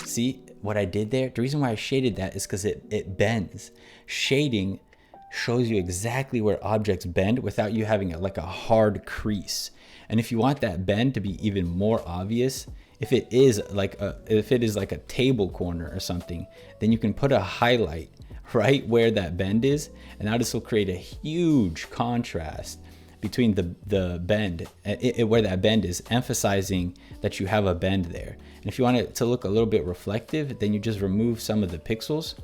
See what I did there? The reason why I shaded that is because it bends. Shading shows you exactly where objects bend without you having like a hard crease. And if you want that bend to be even more obvious, if it is like a table corner or something, then you can put a highlight right where that bend is, and now this will create a huge contrast between the bend, where that bend is, emphasizing that you have a bend there. And if you want it to look a little bit reflective, then you just remove some of the pixels.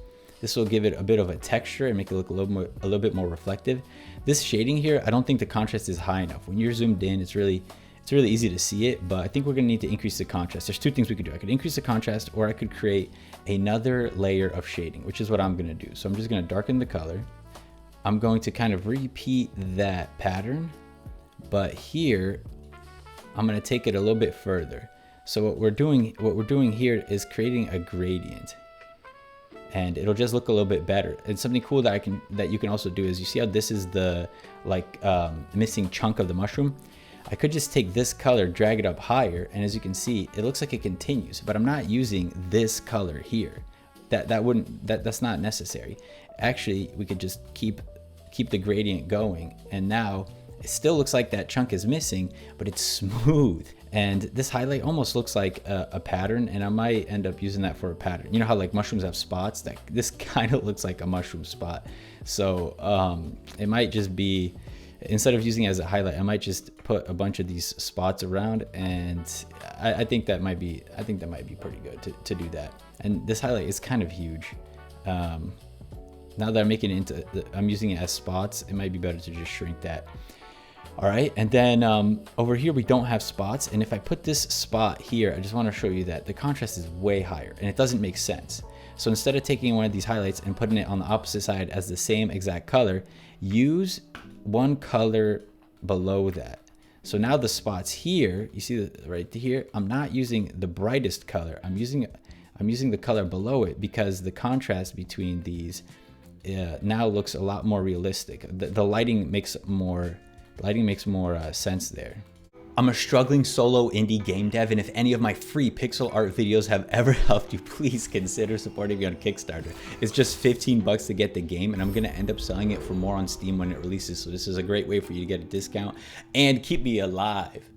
This will give it a bit of a texture and make it look a little bit more reflective. This shading here, I don't think the contrast is high enough. When you're zoomed in, it's really easy to see it, but I think we're gonna need to increase the contrast. There's two things we could do. I could increase the contrast, or I could create another layer of shading, which is what I'm gonna do. So I'm just gonna darken the color. I'm going to kind of repeat that pattern, but here, I'm gonna take it a little bit further. So what we're doing here is creating a gradient, and it'll just look a little bit better. And something cool that you can also do is, you see how this is the missing chunk of the mushroom? I could just take this color, drag it up higher, and as you can see, it looks like it continues, but I'm not using this color here. That's not necessary. Actually, we could just keep the gradient going, and now it still looks like that chunk is missing, but it's smooth. And this highlight almost looks like a pattern, and I might end up using that for a pattern. You know how like mushrooms have spots? This kind of looks like a mushroom spot. So it might just be, instead of using it as a highlight, I might just put a bunch of these spots around, and I think that might be pretty good to do that. And this highlight is kind of huge. Now that I'm making it I'm using it as spots, it might be better to just shrink that. All right, and then over here we don't have spots, and if I put this spot here, I just want to show you that the contrast is way higher, and it doesn't make sense. So instead of taking one of these highlights and putting it on the opposite side as the same exact color, use one color below that. So now the spots here, you see right here, I'm not using the brightest color. I'm using the color below it, because the contrast between these now looks a lot more realistic. The lighting makes more sense there. I'm a struggling solo indie game dev, and if any of my free pixel art videos have ever helped you, please consider supporting me on Kickstarter. It's just 15 bucks to get the game, and I'm gonna end up selling it for more on Steam when it releases. So this is a great way for you to get a discount and keep me alive.